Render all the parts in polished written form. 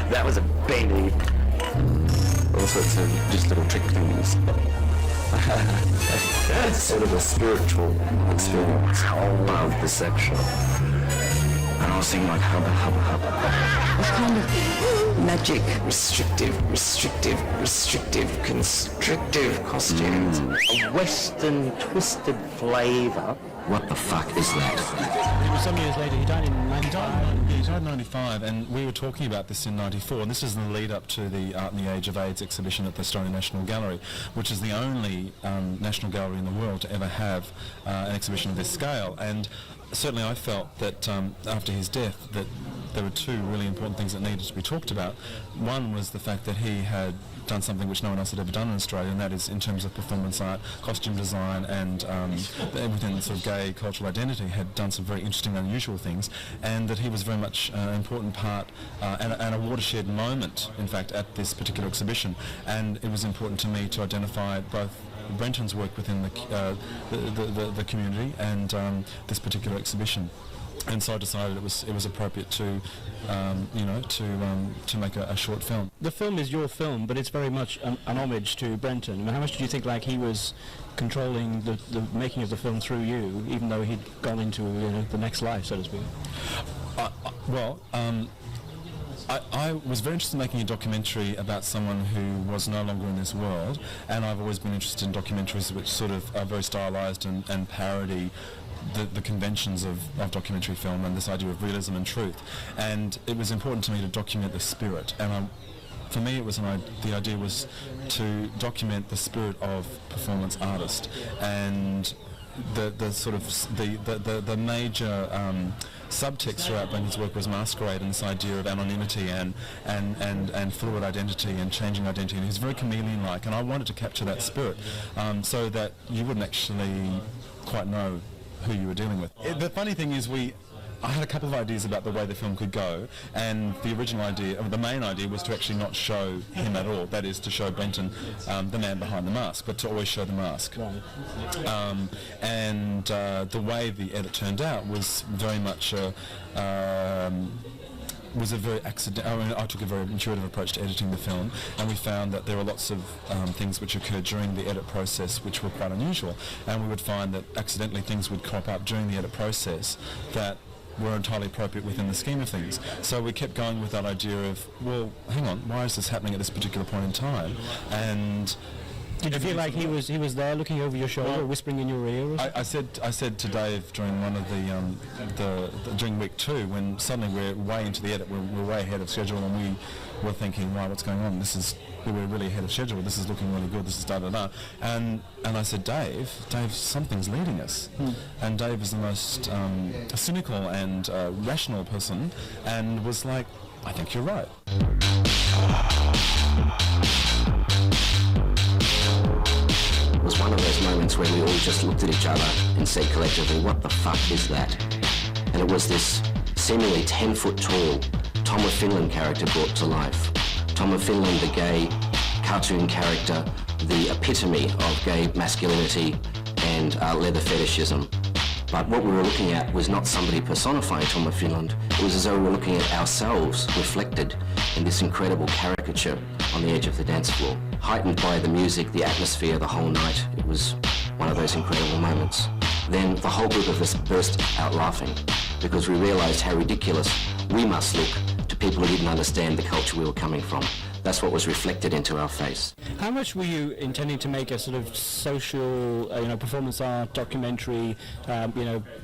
That was a baby. All sorts of just little trick things. It's sort of a spiritual experience. I love the sex shop. And I was thinking like hubba, hubba, hubba. What kind of magic? Restrictive, constrictive costumes. A Western twisted flavour. What the fuck is that? Some years later, he died in 95. He died in 95, and we were talking about this in 94, and this is the lead up to the Art in the Age of AIDS exhibition at the Australian National Gallery, which is the only national gallery in the world to ever have an exhibition of this scale. And certainly I felt that after his death that there were two really important things that needed to be talked about. One was the fact that he had done something which no one else had ever done in Australia, and that is in terms of performance art, costume design, and within sort of gay cultural identity, had done some very interesting, unusual things, and that he was very much an important part and a watershed moment, in fact, at this particular exhibition. And it was important to me to identify both Brenton's work within the community and this particular exhibition. And so I decided it was appropriate to make a short film. The film is your film, but it's very much an homage to Brenton. I mean, how much did you think like he was controlling the making of the film through you, even though he'd gone into the next life, so to speak? I was very interested in making a documentary about someone who was no longer in this world, and I've always been interested in documentaries which sort of are very stylised and parody the conventions of documentary film and this idea of realism and truth. And it was important to me to document the spirit, and for me it was the idea was to document the spirit of performance artist, and the sort of the major subtext throughout Brenton's work was masquerade and this idea of anonymity and fluid identity and changing identity, and he was very chameleon-like, and I wanted to capture that spirit so that you wouldn't actually quite know who you were dealing with. The funny thing is I had a couple of ideas about the way the film could go, and the original idea, the main idea, was to actually not show him at all. That is, to show Brenton, the man behind the mask, but to always show the mask. Right. The way the edit turned out was very much was a very I took a very intuitive approach to editing the film, and we found that there were lots of things which occurred during the edit process which were quite unusual, and we would find that accidentally things would crop up during the edit process that were entirely appropriate within the scheme of things. So we kept going with that idea of, well, hang on, why is this happening at this particular point in time? And did you feel like he was there looking over your shoulder, whispering in your ear? I said to Dave during one of during week 2, when suddenly we're way into the edit, we're way ahead of schedule, and we were thinking, wow, what's going on? We're really ahead of schedule. This is looking really good. This is da-da-da. And I said, Dave, something's leading us. And Dave is the most cynical and rational person, and was like, I think you're right. It was one of those moments where we all just looked at each other and said collectively, what the fuck is that? And it was this seemingly 10-foot tall Tom of Finland character brought to life. Tom of Finland, the gay cartoon character, the epitome of gay masculinity and leather fetishism. But what we were looking at was not somebody personifying Tom of Finland. It was as though we were looking at ourselves reflected in this incredible caricature on the edge of the dance floor. Heightened by the music, the atmosphere, the whole night. It was one of those incredible moments. Then the whole group of us burst out laughing because we realised how ridiculous we must look to people who didn't understand the culture we were coming from. that's what was reflected into our face. How much were you intending to make a sort of social, performance art documentary,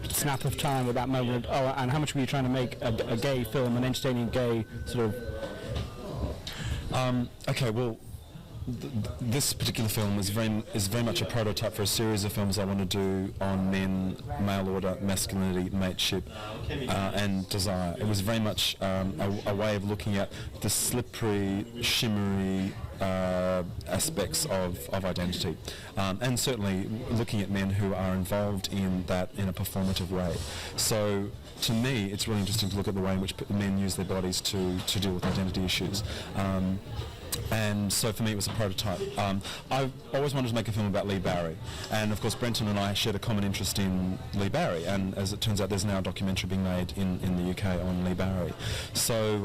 snap of time at that moment? Oh, and how much were you trying to make a gay film, an entertaining gay sort of? Okay, well, this particular film is very much a prototype for a series of films I want to do on men, mail order, masculinity, mateship, and desire. It was very much a way of looking at the slippery, shimmery aspects of identity, and certainly looking at men who are involved in that in a performative way. So to me, it's really interesting to look at the way in which men use their bodies to deal with identity issues. And so for me it was a prototype. I always wanted to make a film about Lee Barry, and of course Brenton and I shared a common interest in Lee Barry, and as it turns out there's now a documentary being made in the UK on Lee Barry. So,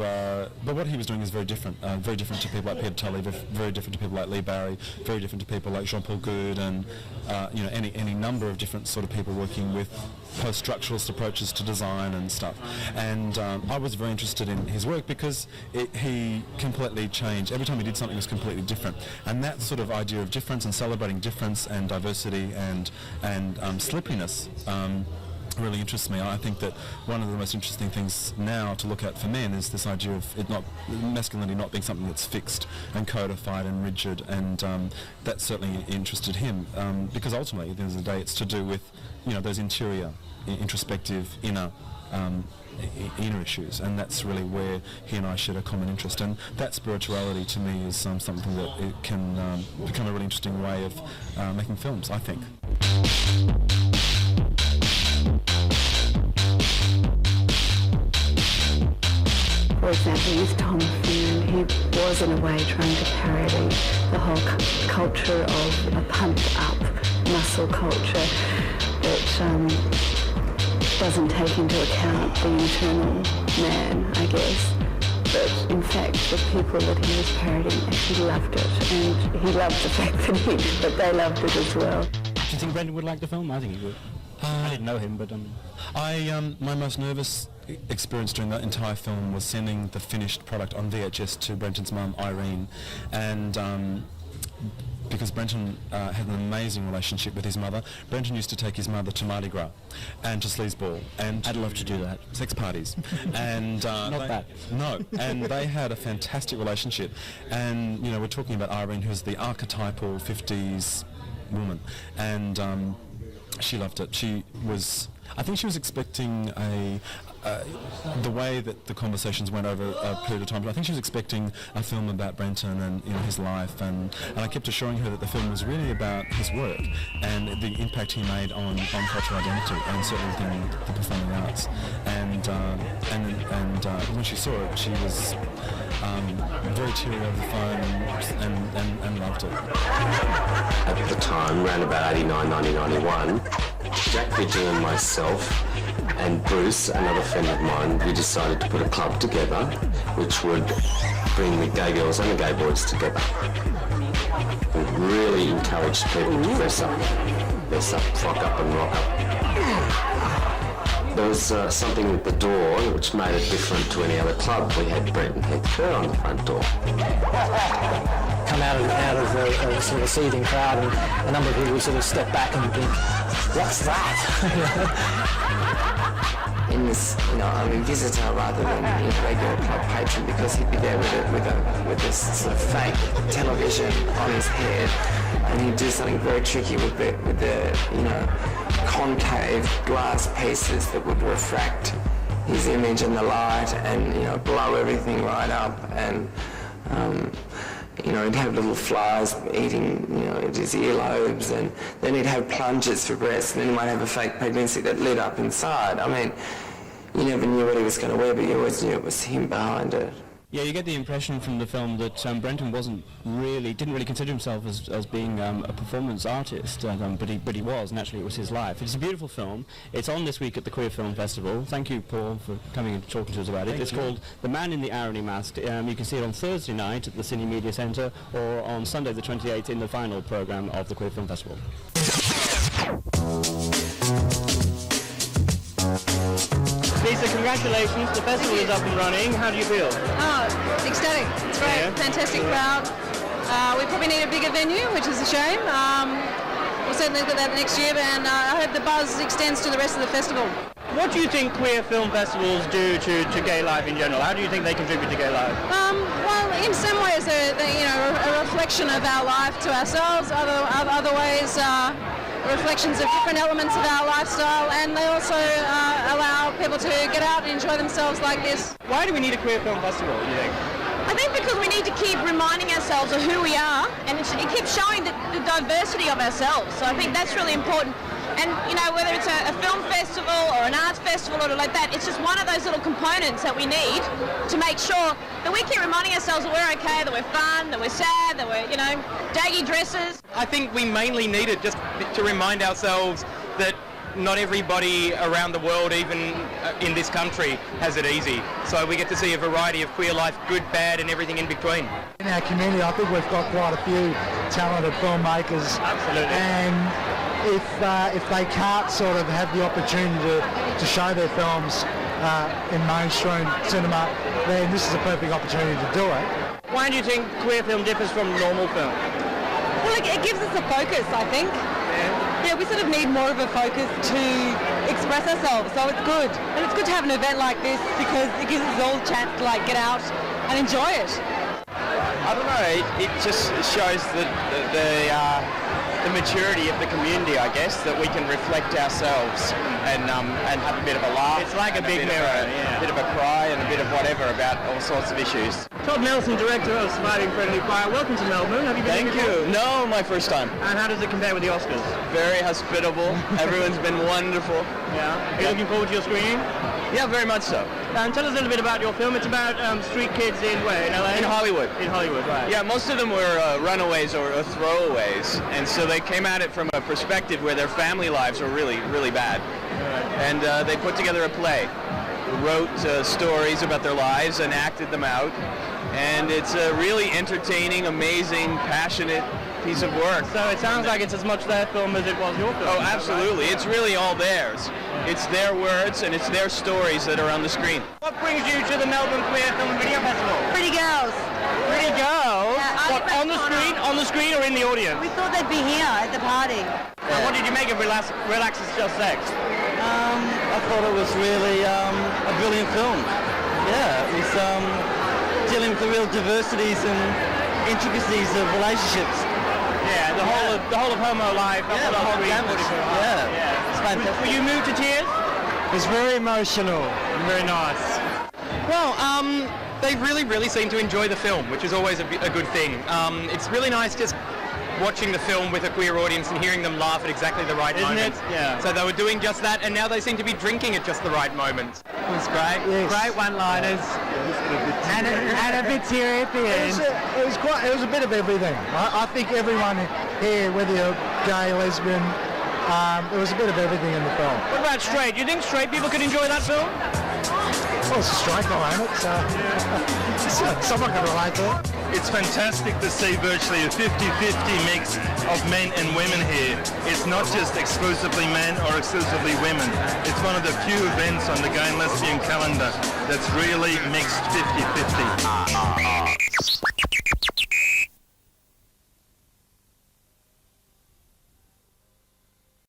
but what he was doing is very different to people like Peter Tully, very different to people like Lee Barry, very different to people like Jean-Paul Goude, and any number of different sort of people working with post-structuralist approaches to design and stuff. And I was very interested in his work because he completely changed. Every time he did something was completely different, and that sort of idea of difference and celebrating difference and diversity and slippiness really interests me. I think that one of the most interesting things now to look at for men is this idea of masculinity not being something that's fixed and codified and rigid, and that certainly interested him, because ultimately at the end of the day it's to do with those interior, introspective, inner issues, and that's really where he and I share a common interest. And that spirituality to me is something that it can become a really interesting way of making films, I think. For example, with Tom Finnan, he was in a way trying to parody the whole culture of a pumped up muscle culture that doesn't take into account the internal man, I guess. But in fact, the people that he was parodying actually loved it, and he loved the fact that they loved it as well. Do you think Brendan would like the film? I think he would. I didn't know him, but my most nervous experience during that entire film was sending the finished product on VHS to Brenton's mum, Irene, and because Brenton had an amazing relationship with his mother. Brenton used to take his mother to Mardi Gras and to Sleazeball, and I'd love to do that. Sex parties, and not that. No, and they had a fantastic relationship. And we're talking about Irene, who's the archetypal 50s woman, and she loved it. I think she was expecting the way that the conversations went over a period of time, but I think she was expecting a film about Brenton and his life, and I kept assuring her that the film was really about his work and the impact he made on cultural identity and certainly within the performing arts. And when she saw it, she was very teary over the phone and loved it. At the time, around about 89, 1991, Jack Vigil and myself and Bruce, another friend of mine, we decided to put a club together which would bring the gay girls and the gay boys together. We really encouraged people to dress up, frock up and rock up. There was something at the door which made it different to any other club. We had Brett and Heath Kerr on the front door. Come out of the sort of seething crowd, and a number of people would sort of step back and think, what's that? In this, visitor rather than a regular club patron, because he'd be there with this sort of fake television on his head, and he'd do something very tricky with the concave glass pieces that would refract his image in the light and blow everything right up, and he'd have little flies eating his earlobes, and then he'd have plungers for breasts, and then he might have a fake pregnancy that lit up inside. I mean, you never knew what he was going to wear, but you always knew it was him behind it. Yeah, you get the impression from the film that Brenton didn't really consider himself as being a performance artist, but he was, and actually it was his life. It's a beautiful film. It's on this week at the Queer Film Festival. Thank you, Paul, for coming and talking to us about it. It's called The Man in the Irony Mask. You can see it on Thursday night at the Cine Media Centre, or on Sunday the 28th in the final programme of the Queer Film Festival. Lisa, congratulations. The festival is up and running. How do you feel? Oh, ecstatic. It's great. Yeah. Fantastic crowd. We probably need a bigger venue, which is a shame. We'll certainly look at that next year, and I hope the buzz extends to the rest of the festival. What do you think queer film festivals do to gay life in general? How do you think they contribute to gay life? Well, in some ways, they're a reflection of our life to ourselves. Other ways, reflections of different elements of our lifestyle, and they also allow people to get out and enjoy themselves like this. Why do we need a queer film festival, do you think? I think because we need to keep reminding ourselves of who we are, and it keeps showing the diversity of ourselves. So I think that's really important. And, you know, whether it's a film festival or an arts festival or like that, it's just one of those little components that we need to make sure that we keep reminding ourselves that we're okay, that we're fun, that we're sad, that we're, you know, daggy dresses. I think we mainly need it just to remind ourselves that not everybody around the world, even in this country, has it easy. So we get to see a variety of queer life, good, bad, and everything in between. In our community, I think we've got quite a few talented filmmakers. Absolutely. And if they can't sort of have the opportunity to show their films in mainstream cinema, then this is a perfect opportunity to do it. Why do you think queer film differs from normal film? Well, it gives us a focus, I think. Yeah, we sort of need more of a focus to express ourselves, so it's good. And it's good to have an event like this because it gives us all a chance to like get out and enjoy it. I don't know, it just shows the maturity of the community, I guess, that we can reflect ourselves and have a bit of a laugh. It's like a big mirror, A bit of a cry and a bit of whatever about all sorts of issues. Todd Nelson, director of Surviving Friendly Fire. Welcome to Melbourne. Have you been Thank you. No, my first time. And how does it compare with the Oscars? Very hospitable. Everyone's been wonderful. Yeah. Are you looking forward to your screening? Yeah, very much so. Tell us a little bit about your film. It's about street kids in where? In LA? In Hollywood. In Hollywood, right. Yeah, most of them were runaways or throwaways, and so they came at it from a perspective where their family lives were really, really bad. Right. And they put together a play, wrote stories about their lives and acted them out. And it's a really entertaining, amazing, passionate piece of work. So it sounds like it's as much their film as it was your film. Oh, absolutely. It's really all theirs. It's their words and it's their stories that are on the screen. What brings you to the Melbourne Queer Film and Video Festival? Pretty girls. Pretty girls? Yeah, what, on the screen or in the audience? We thought they'd be here at the party. And what did you make of Relax Is Just Sex? I thought it was really a brilliant film. Yeah, it was dealing with the real diversities and intricacies of relationships. Yeah, the whole of homo life. Yeah, the whole gamut. Yeah, it's fantastic. Were you moved to tears? It was very emotional. Very nice. Well, they really seem to enjoy the film, which is always a good thing. It's really nice just watching the film with a queer audience and hearing them laugh at exactly the right moments. Isn't it? Yeah. So they were doing just that, and now they seem to be drinking at just the right moments. It was great. Yes. Great one-liners. And a bit teary at the end. It was a bit of everything. I think everyone here, whether you're gay, lesbian, there was a bit of everything in the film. What about straight? Do you think straight people could enjoy that film? Well, it's a straight guy, ain't it? So someone can relate to it. It's fantastic to see virtually a 50-50 mix of men and women here. It's not just exclusively men or exclusively women. It's one of the few events on the gay and lesbian calendar that's really mixed 50-50.